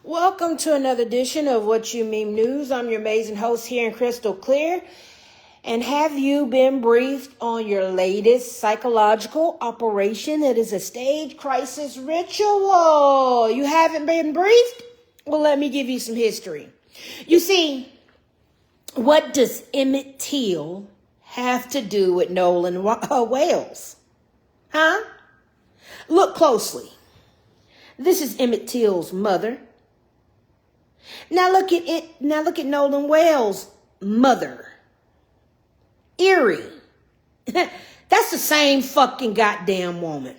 Welcome to another edition of What You Meme News. I'm your amazing host here in Crystal Clear. And have you been briefed on your latest psychological operation that is a stage crisis ritual? You haven't been briefed? Well, let me give you some history. You see, what does Emmet Till have to do with Nolan Wells? Huh? Look closely. This is Emmet Till's mother. Now look at it. Now look at Nolan Wells' mother. Eerie. That's the same fucking goddamn woman.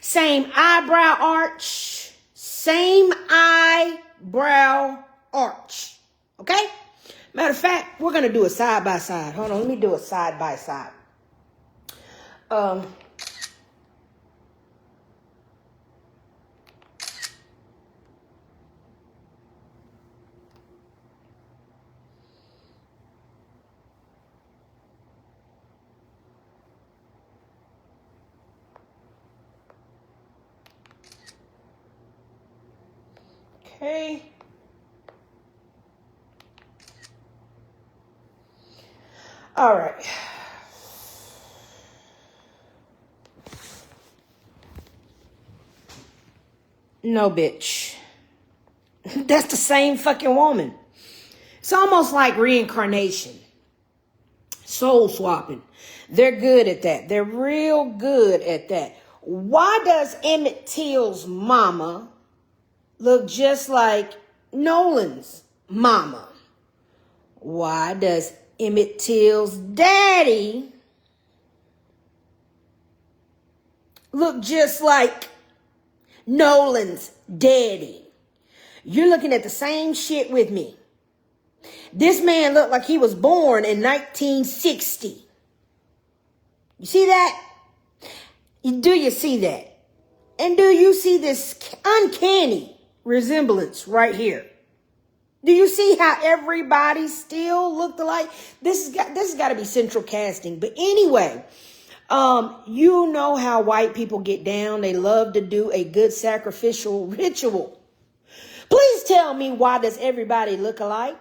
Same eyebrow arch. Same eyebrow arch. Okay? Matter of fact, we're going to do a side by side. Hold on. Let me do a side by side. Okay. All right. No, bitch. That's the same fucking woman. It's almost like reincarnation. Soul swapping. They're good at that. They're real good at that. Why does Emmet Till's mama look just like Nolan's mama? Why does Emmet Till's daddy look just like Nolan's daddy? You're looking at the same shit with me. This man looked like he was born in 1960. You see that? Do you see that? And do you see this uncanny resemblance right here? Do you see how everybody still looked alike? This has got to be central casting. But anyway, you know how white people get down. They love to do a good sacrificial ritual. Please tell me, why does everybody look alike?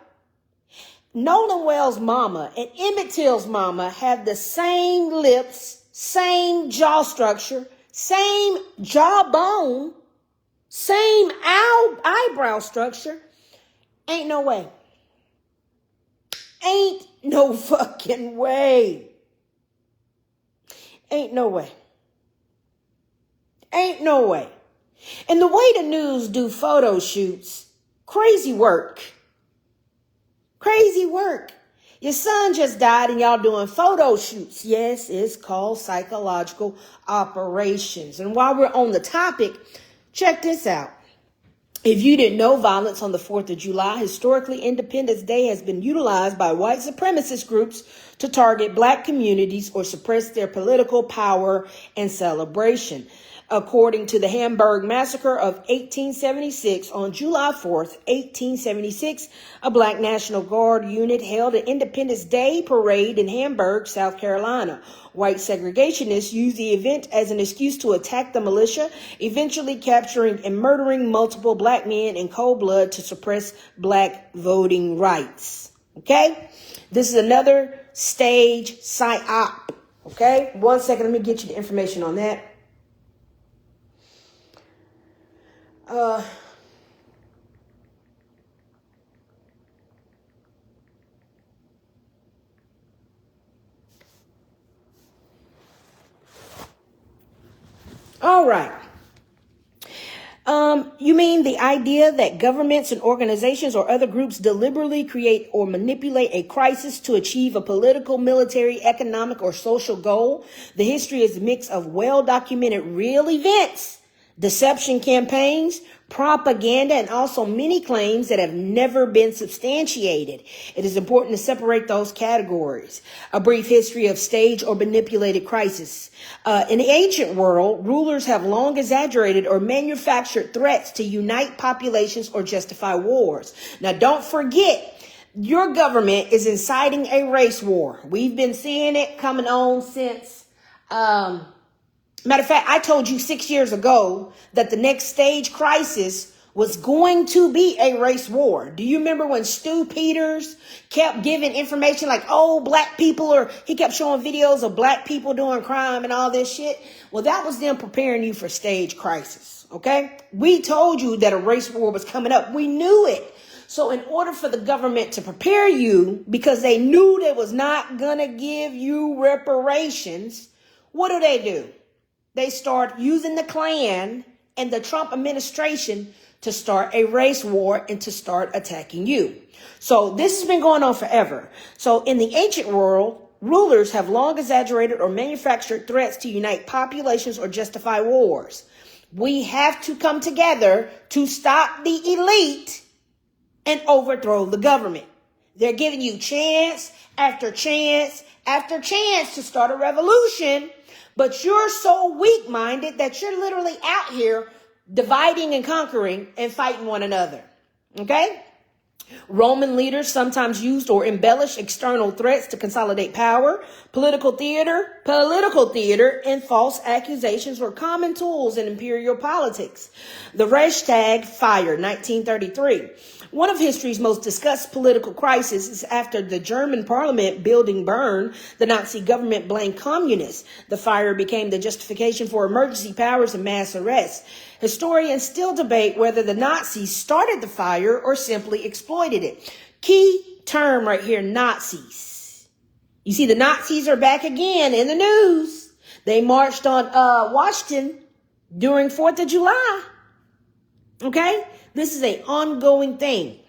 Nolan Wells' mama and Emmet Till's mama have the same lips, same jaw structure, same jawbone, same eyebrow structure. Ain't no way. Ain't no fucking way. Ain't no way. Ain't no way. And the way the news do photo shoots, crazy work. Crazy work. Your son just died and y'all doing photo shoots. Yes, it's called psychological operations. And while we're on the topic, check this out. If you didn't know, violence on the 4th of July, historically Independence Day, has been utilized by white supremacist groups to target black communities or suppress their political power and celebration. According to the Hamburg Massacre of 1876, on July 4th, 1876, a Black National Guard unit held an Independence Day parade in Hamburg, South Carolina. White segregationists used the event as an excuse to attack the militia, eventually capturing and murdering multiple black men in cold blood to suppress black voting rights. Okay? This is another stage psyop. Okay? 1 second, let me get you the information on that. All right. You mean the idea that governments and organizations or other groups deliberately create or manipulate a crisis to achieve a political, military, economic, or social goal? The history is a mix of well-documented real events, deception campaigns, propaganda, and also many claims that have never been substantiated. It is important to separate those categories. A brief history of staged or manipulated crisis. In the ancient world, rulers have long exaggerated or manufactured threats to unite populations or justify wars. Now, don't forget, your government is inciting a race war. We've been seeing it coming on since Matter of fact, I told you 6 years ago that the next stage crisis was going to be a race war. Do you remember when Stu Peters kept giving information like, oh, black people, or he kept showing videos of black people doing crime and all this shit? Well, that was them preparing you for stage crisis. Okay. We told you that a race war was coming up. We knew it. So in order for the government to prepare you, because they knew they was not going to give you reparations, what do? They start using the Klan and the Trump administration to start a race war and to start attacking you. So this has been going on forever. So in the ancient world, rulers have long exaggerated or manufactured threats to unite populations or justify wars. We have to come together to stop the elite and overthrow the government. They're giving you chance after chance after chance to start a revolution, but you're so weak-minded that you're literally out here dividing and conquering and fighting one another. Okay? Roman leaders sometimes used or embellished external threats to consolidate power. Political theater, and false accusations were common tools in imperial politics. The Reichstag fire, 1933. One of history's most discussed political crises is after the German parliament building burned, the Nazi government blamed communists. The fire became the justification for emergency powers and mass arrests. Historians still debate whether the Nazis started the fire or simply exploited it. Key term right here, Nazis. You see, the Nazis are back again in the news. They marched on Washington during 4th of July. Okay? This is an ongoing thing.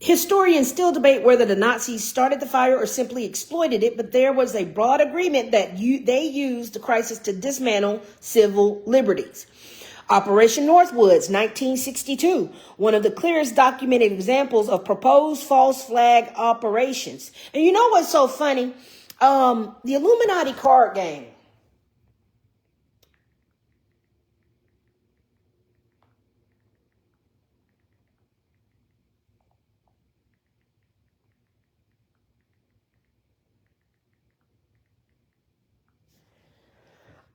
Historians still debate whether the Nazis started the fire or simply exploited it, but there was a broad agreement that they used the crisis to dismantle civil liberties. Operation Northwoods, 1962, one of the clearest documented examples of proposed false flag operations. And you know what's so funny? The Illuminati card game.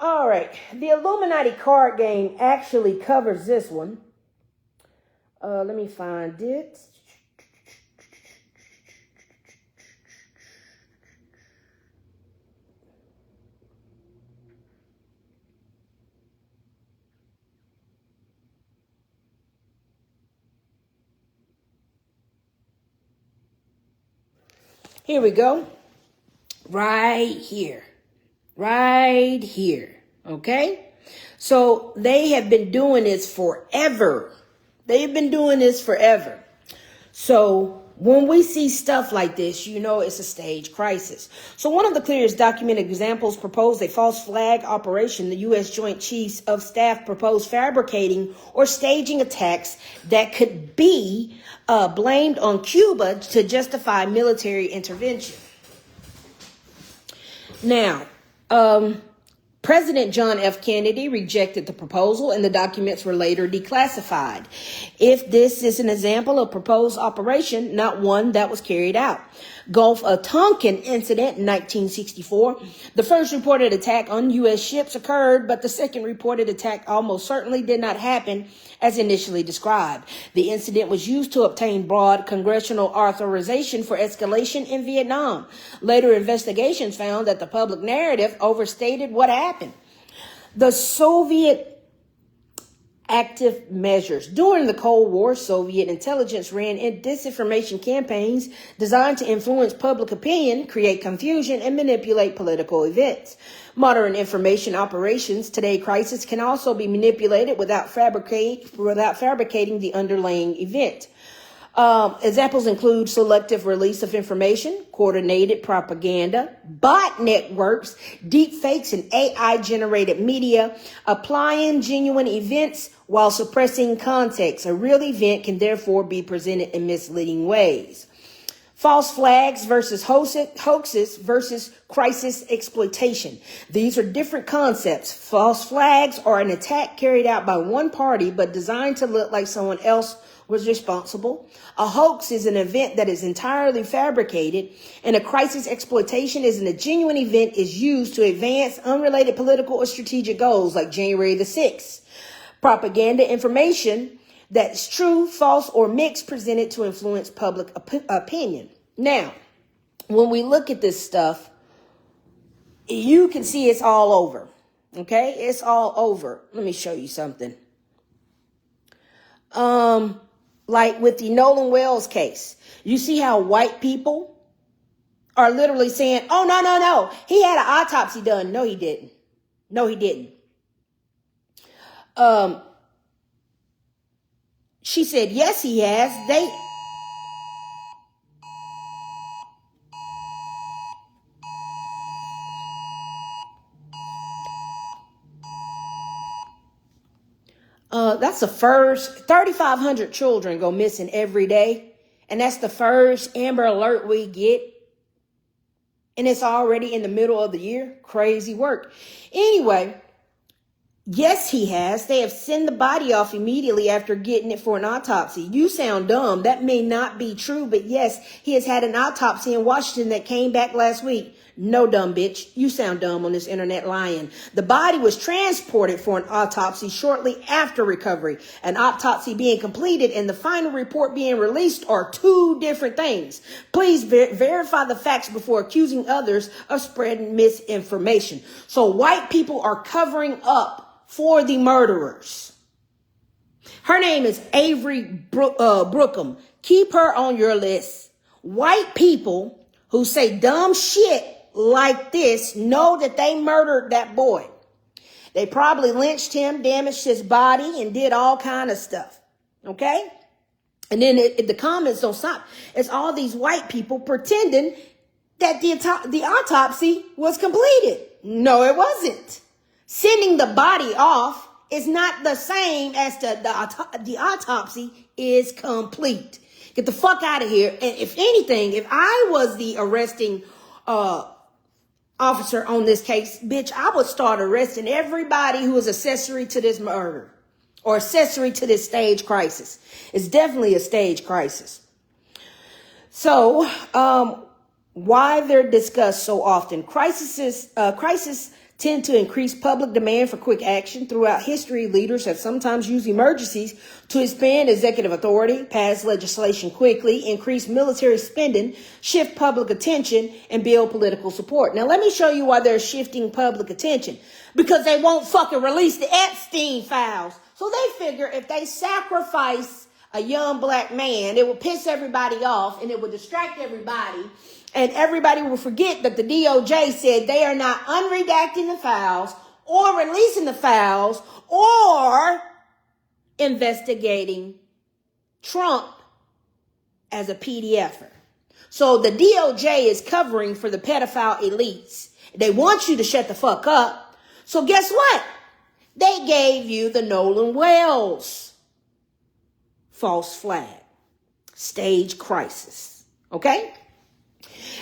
All right, the Illuminati card game actually covers this one. Let me find it. Here we go. Right here. Right here. Okay? So they have been doing this forever. They've been doing this forever. So when we see stuff like this, you know it's a stage crisis. So one of the clearest documented examples proposed a false flag operation. The U.S. Joint Chiefs of Staff proposed fabricating or staging attacks that could be blamed on Cuba to justify military intervention. Now, President John F. Kennedy rejected the proposal and the documents were later declassified. If this is an example of proposed operation, not one that was carried out. Gulf of Tonkin incident in 1964. The first reported attack on U.S. ships occurred, but the second reported attack almost certainly did not happen as initially described. The incident was used to obtain broad congressional authorization for escalation in Vietnam. Later investigations found that the public narrative overstated what happened. The Soviet active measures. During the Cold War, Soviet intelligence ran disinformation campaigns designed to influence public opinion, create confusion, and manipulate political events. Modern information operations, today's crisis, can also be manipulated without fabricating the underlying event. Examples include selective release of information, coordinated propaganda, bot networks, deep fakes, and AI-generated media, applying genuine events while suppressing context. A real event can therefore be presented in misleading ways. False flags versus hoaxes versus crisis exploitation. These are different concepts. False flags are an attack carried out by one party but designed to look like someone else was responsible. A hoax is an event that is entirely fabricated, and a crisis exploitation is when a genuine event is used to advance unrelated political or strategic goals, like January the 6th. Propaganda information that's true, false, or mixed presented to influence public opinion. Now, when we look at this stuff, you can see it's all over. Okay, it's all over. Let me show you something. Like with the Nolan Wells case, you see how white people are literally saying, oh, no, he had an autopsy done. No, he didn't. No, he didn't. She said, yes, he has. That's the first 3,500 children go missing every day. And that's the first Amber Alert we get. And it's already in the middle of the year. Crazy work. Anyway, yes, he has. They have sent the body off immediately after getting it for an autopsy. You sound dumb. That may not be true, but yes, he has had an autopsy in Washington that came back last week. No, dumb bitch. You sound dumb on this internet lying. The body was transported for an autopsy shortly after recovery. An autopsy being completed and the final report being released are two different things. Please verify the facts before accusing others of spreading misinformation. So white people are covering up for the murderers. Her name is Avery Brookham. Keep her on your list. White people who say dumb shit like this know that they murdered that boy. They probably lynched him, damaged his body, and did all kind of stuff. Okay? And then the comments don't stop. It's all these white people pretending that the autopsy was completed. No, it wasn't. Sending the body off is not the same as the autopsy is complete. Get the fuck out of here. And if anything, if I was the arresting officer on this case, bitch, I would start arresting everybody who is accessory to this murder or accessory to this stage crisis. It's definitely a stage crisis. So, why they're discussed so often? Crises tend to increase public demand for quick action. Throughout history, leaders have sometimes used emergencies to expand executive authority, pass legislation quickly, increase military spending, shift public attention, and build political support. Now, let me show you why they're shifting public attention. Because they won't fucking release the Epstein files. So they figure if they sacrifice a young black man, it will piss everybody off and it will distract everybody. And everybody will forget that the DOJ said they are not unredacting the files or releasing the files or investigating Trump as a PDFer. So the DOJ is covering for the pedophile elites. They want you to shut the fuck up. So guess what? They gave you the Nolan Wells false flag, stage crisis. Okay?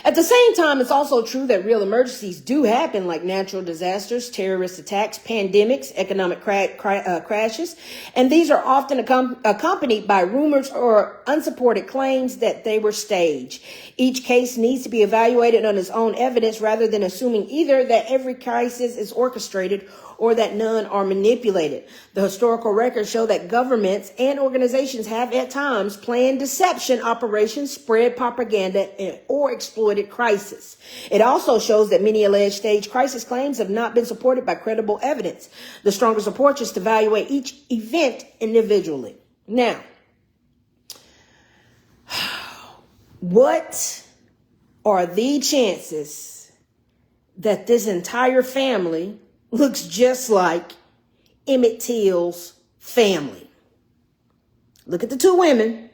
At the same time, it's also true that real emergencies do happen, like natural disasters, terrorist attacks, pandemics, economic crashes. And these are often accompanied by rumors or unsupported claims that they were staged. Each case needs to be evaluated on its own evidence rather than assuming either that every crisis is orchestrated or that none are manipulated. The historical records show that governments and organizations have at times planned deception operations, spread propaganda, or exploited crisis. It also shows that many alleged stage crisis claims have not been supported by credible evidence. The strongest approach is to evaluate each event individually. Now, what are the chances that this entire family looks just like Emmet Till's family? Look at the two women.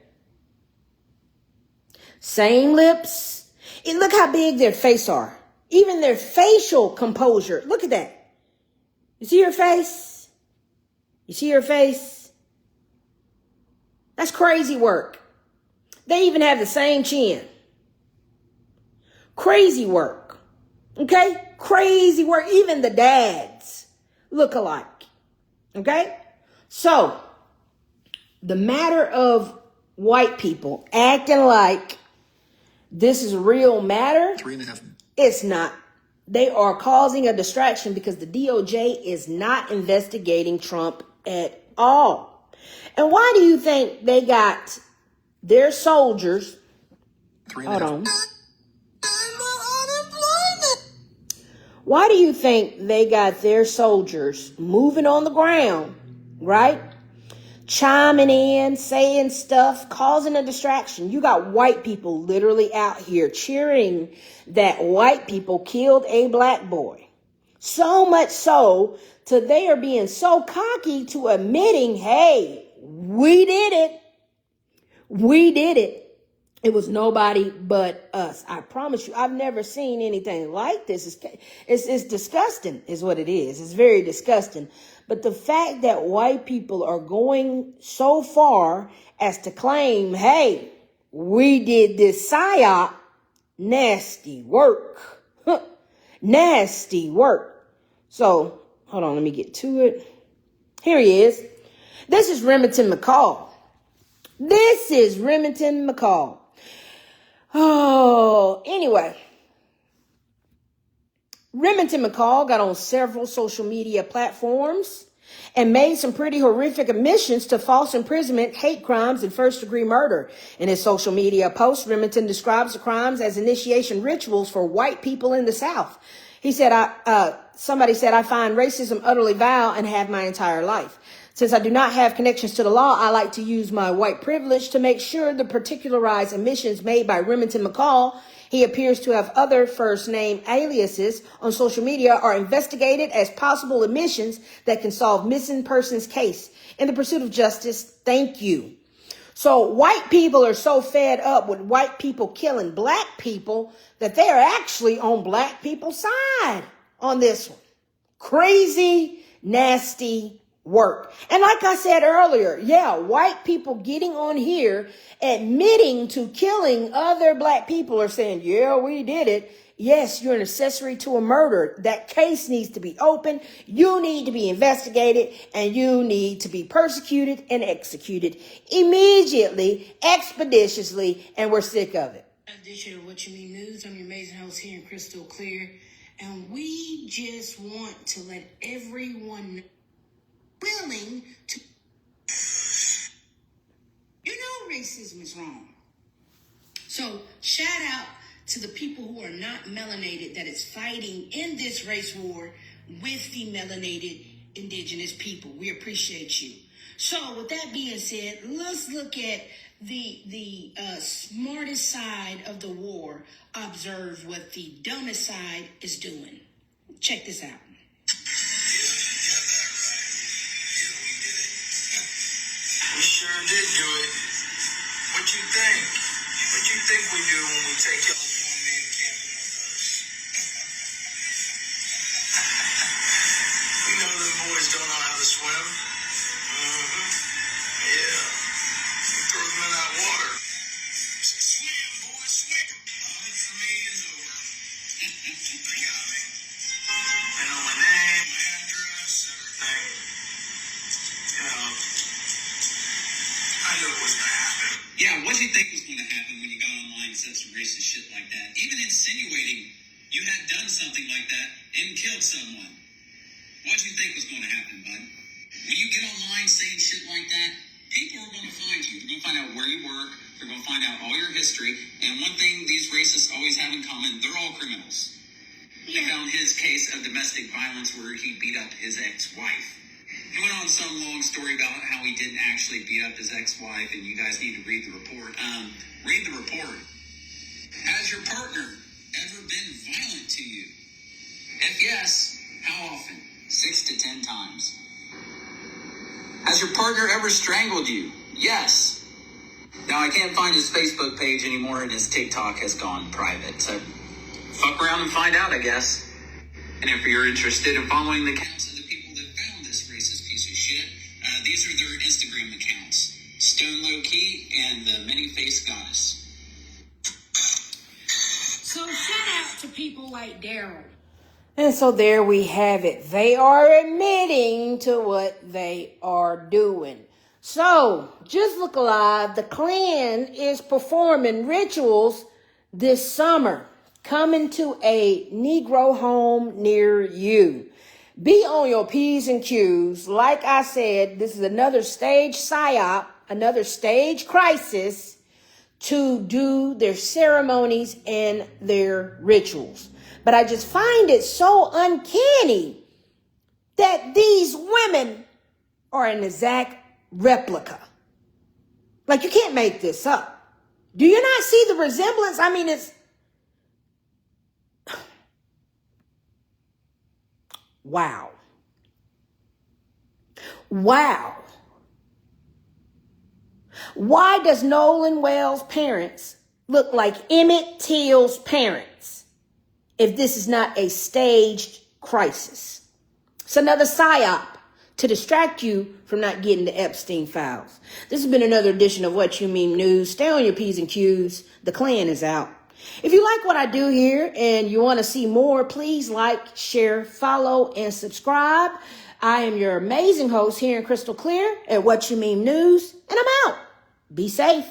Same lips. And look how big their face are. Even their facial composure. Look at that. You see her face? You see her face? That's crazy work. They even have the same chin. Crazy work. Okay? Crazy work. Even the dads look alike. Okay? So, the matter of white people acting like this is a real matter, 3.5. It's not. They are causing a distraction because the DOJ is not investigating Trump at all. And why do you think they got their soldiers? Hold on. Why do you think they got their soldiers moving on the ground, right? Chiming in, saying stuff, causing a distraction. You got white people literally out here cheering that white people killed a black boy. So much so to they are being so cocky to admitting, hey, we did it. We did it. It was nobody but us. I promise you, I've never seen anything like this. It's disgusting is what it is. It's very disgusting. But the fact that white people are going so far as to claim, hey, we did this psyop, nasty work. Nasty work. So, hold on, let me get to it. Here he is. This is Remington McCall. This is Remington McCall. Oh, anyway. Remington McCall got on several social media platforms and made some pretty horrific admissions to false imprisonment, hate crimes, and first-degree murder. In his social media post, Remington describes the crimes as initiation rituals for white people in the South. He said, somebody said, I find racism utterly vile and have my entire life. Since I do not have connections to the law, I like to use my white privilege to make sure the particularized admissions made by Remington McCall, he appears to have other first name aliases on social media, are investigated as possible admissions that can solve missing persons case. In the pursuit of justice, thank you. So white people are so fed up with white people killing black people that they are actually on black people's side on this one. Crazy, nasty work. And like I said earlier, yeah, white people getting on here admitting to killing other black people are saying, yeah, we did it. Yes, you're an accessory to a murder. That case needs to be open. You need to be investigated and you need to be persecuted and executed immediately, expeditiously, and we're sick of it. Edition of What You Mean News. I'm your amazing host here in Crystal Clear. And we just want to let everyone know willing to, racism is wrong. So shout out to the people who are not melanated that is fighting in this race war with the melanated indigenous people. We appreciate you. So with that being said, let's look at the smartest side of the war. Observe what the dumbest side is doing. Check this out. We sure did do it. What you think? What you think we do when we take y'all young men camping with us? We know them boys don't know how to swim. Yeah. We throw them in that water. Swim, boy, swim. For me, it's over. They got me. They know my name, my address, everything. You know. I knew it was going to happen. Yeah, what did you think was going to happen when you got online and said some racist shit like that? Even insinuating you had done something like that and killed someone. What did you think was going to happen, bud? When you get online saying shit like that, people are going to find you. They're going to find out where you work. They're going to find out all your history. And one thing these racists always have in common, they're all criminals. They found his case of domestic violence where he beat up his ex-wife. He went on some long story about how he didn't actually beat up his ex-wife, and you guys need to read the report. Read the report. Has your partner ever been violent to you? If yes, how often? 6 to 10 times. Has your partner ever strangled you? Yes. Now, I can't find his Facebook page anymore, and his TikTok has gone private. So, fuck around and find out, I guess. And if you're interested in following the accounts of the people that found this racist piece of shit, these are their Instagram accounts. Stone Low Key and the Many-Faced Goddess. So shout out to people like Daryl. And so there we have it. They are admitting to what they are doing. So, just look alive. The Klan is performing rituals this summer, coming to a Negro home near you. Be on your P's and Q's. Like I said, this is another stage psyop, another stage crisis to do their ceremonies and their rituals. But I just find it so uncanny that these women are an exact replica. Like, you can't make this up. Do you not see the resemblance? I mean, it's... Wow. Wow. Why does Nolan Wells' parents look like Emmet Till's parents if this is not a staged crisis? It's another psyop to distract you from not getting the Epstein files. This has been another edition of What You Mean News. Stay on your P's and Q's. The Klan is out. If you like what I do here and you want to see more, please like, share, follow, and subscribe. I am your amazing host here in Crystal Clear at What You Mean News, and I'm out. Be safe.